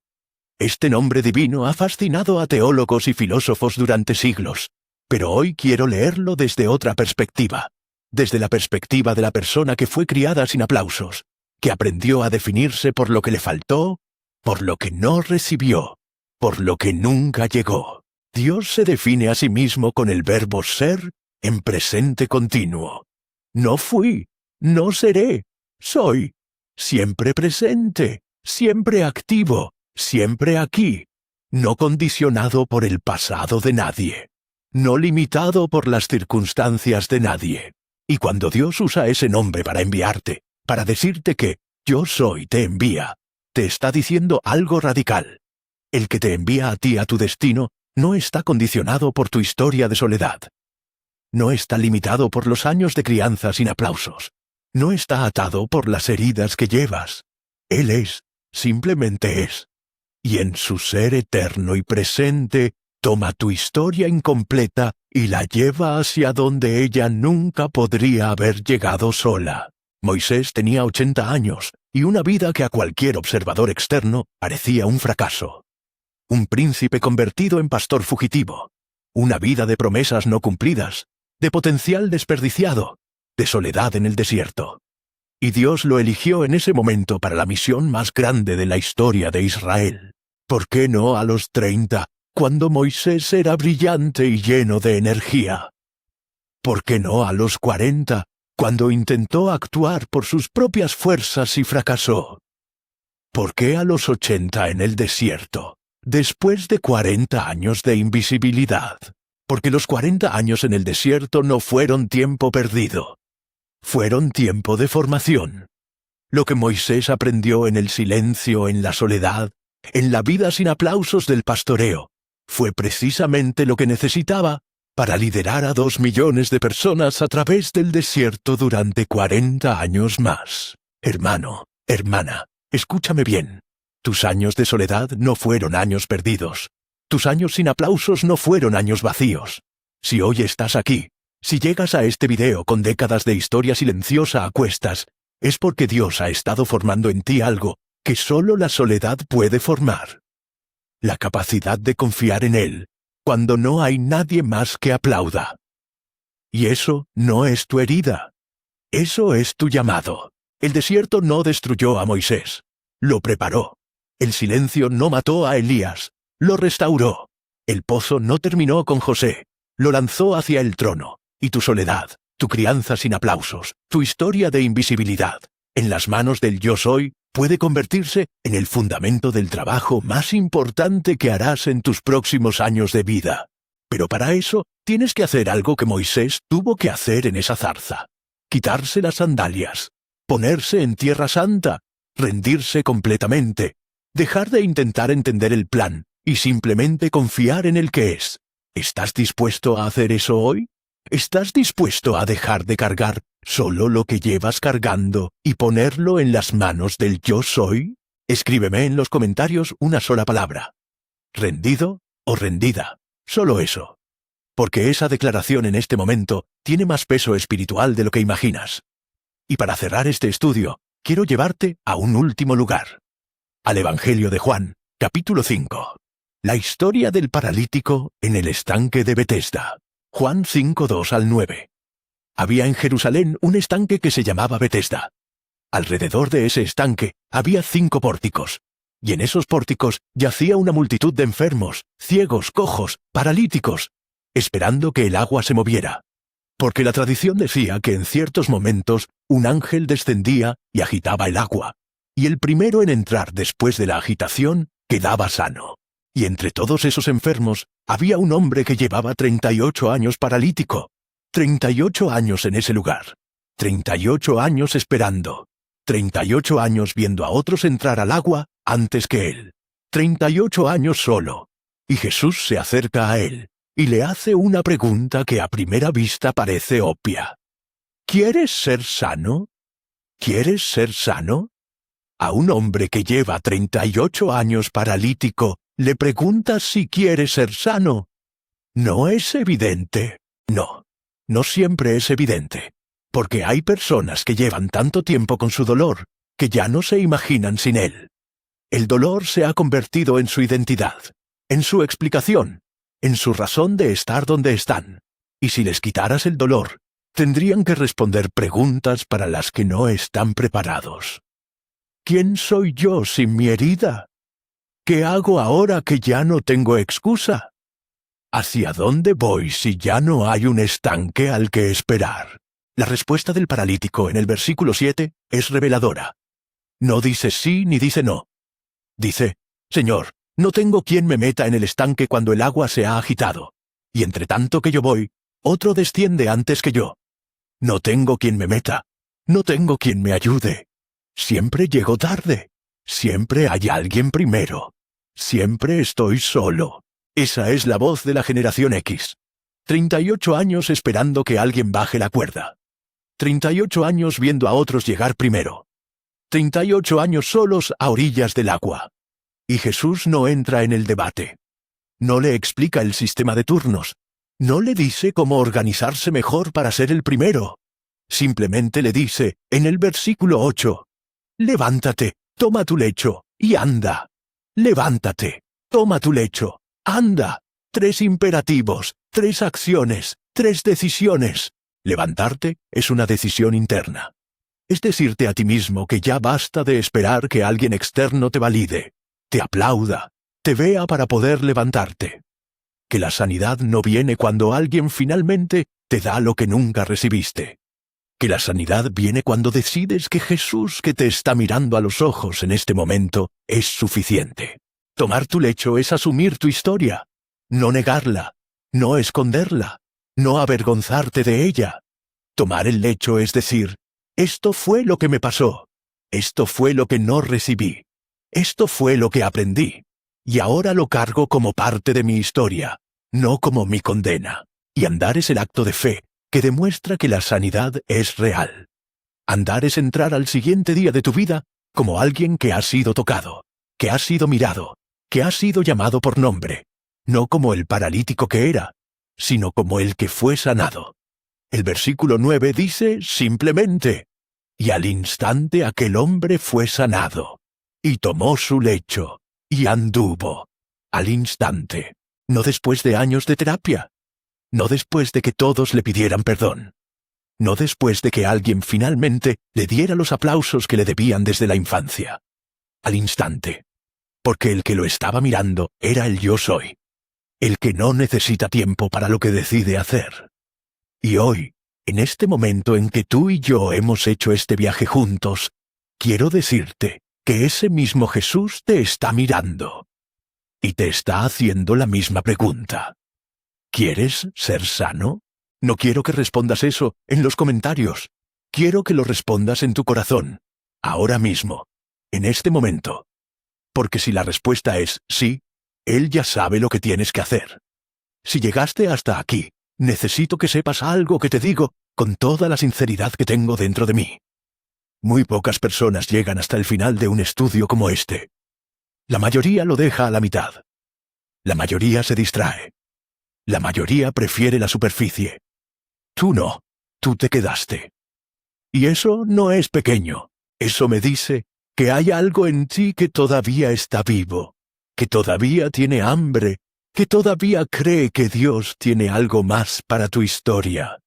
Este nombre divino ha fascinado a teólogos y filósofos durante siglos, pero hoy quiero leerlo desde otra perspectiva, desde la perspectiva de la persona que fue criada sin aplausos, que aprendió a definirse por lo que le faltó, por lo que no recibió, por lo que nunca llegó. Dios se define a sí mismo con el verbo ser en presente continuo. No fui, no seré, soy, siempre presente, siempre activo, siempre aquí, no condicionado por el pasado de nadie, no limitado por las circunstancias de nadie. Y cuando Dios usa ese nombre para enviarte, para decirte que yo soy te envía, te está diciendo algo radical. El que te envía a ti a tu destino no está condicionado por tu historia de soledad. No está limitado por los años de crianza sin aplausos. No está atado por las heridas que llevas. Él es, simplemente es. Y en su ser eterno y presente, toma tu historia incompleta y la lleva hacia donde ella nunca podría haber llegado sola. Moisés tenía 80 años y una vida que a cualquier observador externo parecía un fracaso. Un príncipe convertido en pastor fugitivo. Una vida de promesas no cumplidas, de potencial desperdiciado, de soledad en el desierto. Y Dios lo eligió en ese momento para la misión más grande de la historia de Israel. ¿Por qué no a los 30, cuando Moisés era brillante y lleno de energía? ¿Por qué no a los 40, cuando intentó actuar por sus propias fuerzas y fracasó? ¿Por qué a los 80 en el desierto, después de 40 años de invisibilidad? Porque los 40 años en el desierto no fueron tiempo perdido. Fueron tiempo de formación. Lo que Moisés aprendió en el silencio, en la soledad, en la vida sin aplausos del pastoreo, fue precisamente lo que necesitaba para liderar a 2 millones de personas a través del desierto durante 40 años más. Hermano, hermana, escúchame bien. Tus años de soledad no fueron años perdidos. Tus años sin aplausos no fueron años vacíos. Si hoy estás aquí, si llegas a este video con décadas de historia silenciosa a cuestas, es porque Dios ha estado formando en ti algo que solo la soledad puede formar. La capacidad de confiar en Él, cuando no hay nadie más que aplauda. Y eso no es tu herida. Eso es tu llamado. El desierto no destruyó a Moisés. Lo preparó. El silencio no mató a Elías. Lo restauró. El pozo no terminó con José. Lo lanzó hacia el trono. Y tu soledad, tu crianza sin aplausos, tu historia de invisibilidad, en las manos del yo soy, puede convertirse en el fundamento del trabajo más importante que harás en tus próximos años de vida. Pero para eso tienes que hacer algo que Moisés tuvo que hacer en esa zarza. Quitarse las sandalias, ponerse en tierra santa, rendirse completamente, dejar de intentar entender el plan y simplemente confiar en el que es. ¿Estás dispuesto a hacer eso hoy? ¿Estás dispuesto a dejar de cargar solo lo que llevas cargando y ponerlo en las manos del yo soy? Escríbeme en los comentarios una sola palabra. ¿Rendido o rendida? Solo eso. Porque esa declaración en este momento tiene más peso espiritual de lo que imaginas. Y para cerrar este estudio, quiero llevarte a un último lugar. Al Evangelio de Juan, capítulo 5. La historia del paralítico en el estanque de Betesda. Juan 5, 2 al 9. Había en Jerusalén un estanque que se llamaba Betesda. Alrededor de ese estanque había 5 pórticos, y en esos pórticos yacía una multitud de enfermos, ciegos, cojos, paralíticos, esperando que el agua se moviera. Porque la tradición decía que en ciertos momentos un ángel descendía y agitaba el agua, y el primero en entrar después de la agitación quedaba sano. Y entre todos esos enfermos había un hombre que llevaba 38 años paralítico. 38 años en ese lugar. 38 años esperando. 38 años viendo a otros entrar al agua antes que él. 38 años solo. Y Jesús se acerca a él y le hace una pregunta que a primera vista parece obvia. ¿Quieres ser sano? ¿Quieres ser sano? A un hombre que lleva 38 años paralítico, le preguntas si quiere ser sano. ¿No es evidente? No, no siempre es evidente, porque hay personas que llevan tanto tiempo con su dolor, que ya no se imaginan sin él. El dolor se ha convertido en su identidad, en su explicación, en su razón de estar donde están. Y si les quitaras el dolor, tendrían que responder preguntas para las que no están preparados. ¿Quién soy yo sin mi herida? ¿Qué hago ahora que ya no tengo excusa? ¿Hacia dónde voy si ya no hay un estanque al que esperar? La respuesta del paralítico en el versículo 7 es reveladora. No dice sí ni dice no. Dice, Señor, no tengo quien me meta en el estanque cuando el agua se ha agitado, y entre tanto que yo voy, otro desciende antes que yo. No tengo quien me meta, no tengo quien me ayude. Siempre llego tarde, siempre hay alguien primero, siempre estoy solo. Esa es la voz de la generación X. 38 años esperando que alguien baje la cuerda. 38 años viendo a otros llegar primero. 38 años solos a orillas del agua. Y Jesús no entra en el debate. No le explica el sistema de turnos. No le dice cómo organizarse mejor para ser el primero. Simplemente le dice, en el versículo 8, levántate, toma tu lecho y anda. Levántate, toma tu lecho, anda. 3 imperativos, 3 acciones, 3 decisiones. Levantarte es una decisión interna. Es decirte a ti mismo que ya basta de esperar que alguien externo te valide, te aplauda, te vea para poder levantarte. Que la sanidad no viene cuando alguien finalmente te da lo que nunca recibiste. Que la sanidad viene cuando decides que Jesús que te está mirando a los ojos en este momento es suficiente. Tomar tu lecho es asumir tu historia, no negarla, no esconderla, no avergonzarte de ella. Tomar el lecho es decir, esto fue lo que me pasó, esto fue lo que no recibí, esto fue lo que aprendí, y ahora lo cargo como parte de mi historia, no como mi condena. Y andar es el acto de fe que demuestra que la sanidad es real. Andar es entrar al siguiente día de tu vida como alguien que ha sido tocado, que ha sido mirado, que ha sido llamado por nombre, no como el paralítico que era, sino como el que fue sanado. El versículo 9 dice simplemente, y al instante aquel hombre fue sanado, y tomó su lecho, y anduvo. Al instante, no después de años de terapia, no después de que todos le pidieran perdón, no después de que alguien finalmente le diera los aplausos que le debían desde la infancia. Al instante, porque el que lo estaba mirando era el yo soy, el que no necesita tiempo para lo que decide hacer. Y hoy, en este momento en que tú y yo hemos hecho este viaje juntos, quiero decirte que ese mismo Jesús te está mirando y te está haciendo la misma pregunta. ¿Quieres ser sano? No quiero que respondas eso en los comentarios. Quiero que lo respondas en tu corazón, ahora mismo, en este momento. Porque si la respuesta es sí, Él ya sabe lo que tienes que hacer. Si llegaste hasta aquí, necesito que sepas algo que te digo con toda la sinceridad que tengo dentro de mí. Muy pocas personas llegan hasta el final de un estudio como este. La mayoría lo deja a la mitad. La mayoría se distrae. La mayoría prefiere la superficie. Tú no, tú te quedaste. Y eso no es pequeño. Eso me dice que hay algo en ti que todavía está vivo, que todavía tiene hambre, que todavía cree que Dios tiene algo más para tu historia.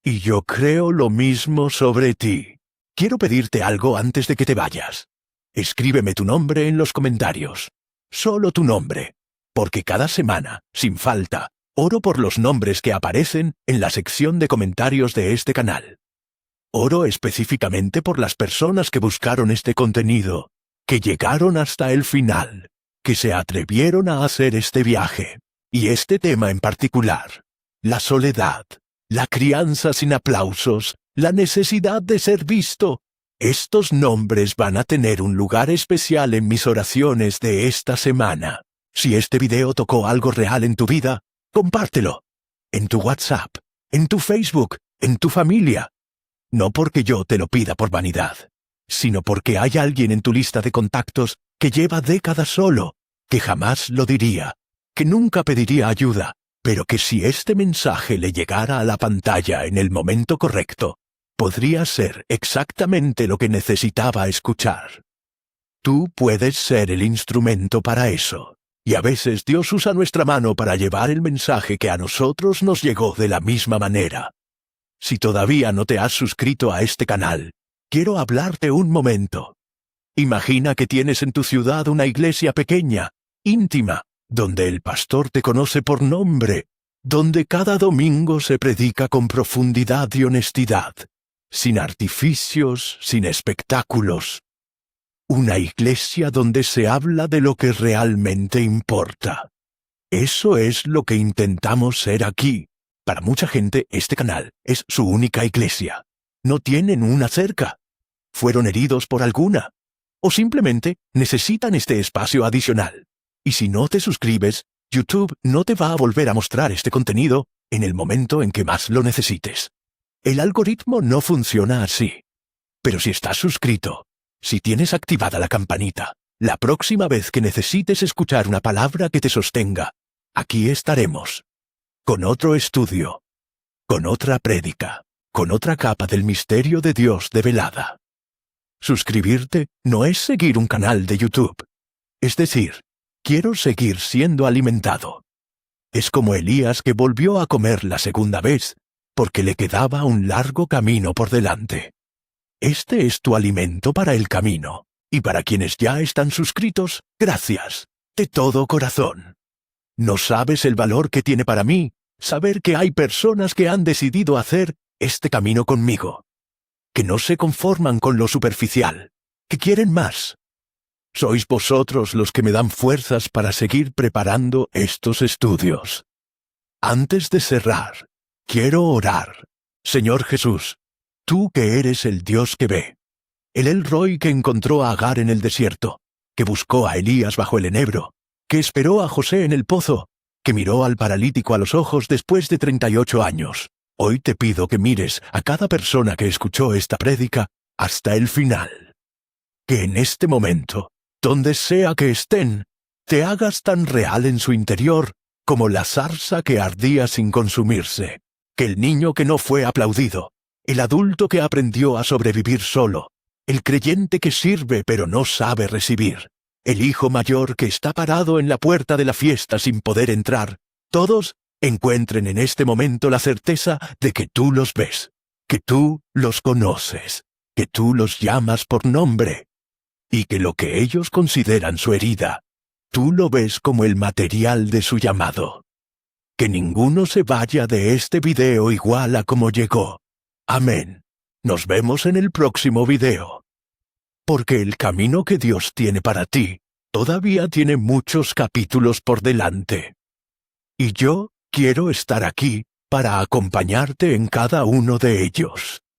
Y yo creo lo mismo sobre ti. Quiero pedirte algo antes de que te vayas. Escríbeme tu nombre en los comentarios. Solo tu nombre. Porque cada semana, sin falta, oro por los nombres que aparecen en la sección de comentarios de este canal. Oro específicamente por las personas que buscaron este contenido, que llegaron hasta el final, que se atrevieron a hacer este viaje, y este tema en particular, la soledad, la crianza sin aplausos, la necesidad de ser visto. Estos nombres van a tener un lugar especial en mis oraciones de esta semana. Si este video tocó algo real en tu vida, compártelo. En tu WhatsApp, en tu Facebook, en tu familia. No porque yo te lo pida por vanidad, sino porque hay alguien en tu lista de contactos que lleva décadas solo, que jamás lo diría, que nunca pediría ayuda, pero que si este mensaje le llegara a la pantalla en el momento correcto, podría ser exactamente lo que necesitaba escuchar. Tú puedes ser el instrumento para eso. Y a veces Dios usa nuestra mano para llevar el mensaje que a nosotros nos llegó de la misma manera. Si todavía no te has suscrito a este canal, quiero hablarte un momento. Imagina que tienes en tu ciudad una iglesia pequeña, íntima, donde el pastor te conoce por nombre, donde cada domingo se predica con profundidad y honestidad, sin artificios, sin espectáculos. Una iglesia donde se habla de lo que realmente importa. Eso es lo que intentamos ser aquí. Para mucha gente, este canal es su única iglesia. No tienen una cerca. Fueron heridos por alguna. O simplemente necesitan este espacio adicional. Y si no te suscribes, YouTube no te va a volver a mostrar este contenido en el momento en que más lo necesites. El algoritmo no funciona así. Pero si estás suscrito, si tienes activada la campanita, la próxima vez que necesites escuchar una palabra que te sostenga, aquí estaremos. Con otro estudio, con otra prédica, con otra capa del misterio de Dios develada. Suscribirte no es seguir un canal de YouTube. Es decir, quiero seguir siendo alimentado. Es como Elías que volvió a comer la segunda vez, porque le quedaba un largo camino por delante. Este es tu alimento para el camino, y para quienes ya están suscritos, gracias, de todo corazón. No sabes el valor que tiene para mí saber que hay personas que han decidido hacer este camino conmigo, que no se conforman con lo superficial, que quieren más. Sois vosotros los que me dan fuerzas para seguir preparando estos estudios. Antes de cerrar, quiero orar. Señor Jesús, tú que eres el Dios que ve, el El Roi que encontró a Agar en el desierto, que buscó a Elías bajo el enebro, que esperó a José en el pozo, que miró al paralítico a los ojos después de 38 años. Hoy te pido que mires a cada persona que escuchó esta prédica hasta el final. Que en este momento, donde sea que estén, te hagas tan real en su interior como la zarza que ardía sin consumirse, que el niño que no fue aplaudido, el adulto que aprendió a sobrevivir solo, el creyente que sirve pero no sabe recibir, el hijo mayor que está parado en la puerta de la fiesta sin poder entrar, todos encuentren en este momento la certeza de que tú los ves, que tú los conoces, que tú los llamas por nombre, y que lo que ellos consideran su herida, tú lo ves como el material de su llamado. Que ninguno se vaya de este video igual a como llegó. Amén. Nos vemos en el próximo video. Porque el camino que Dios tiene para ti todavía tiene muchos capítulos por delante. Y yo quiero estar aquí para acompañarte en cada uno de ellos.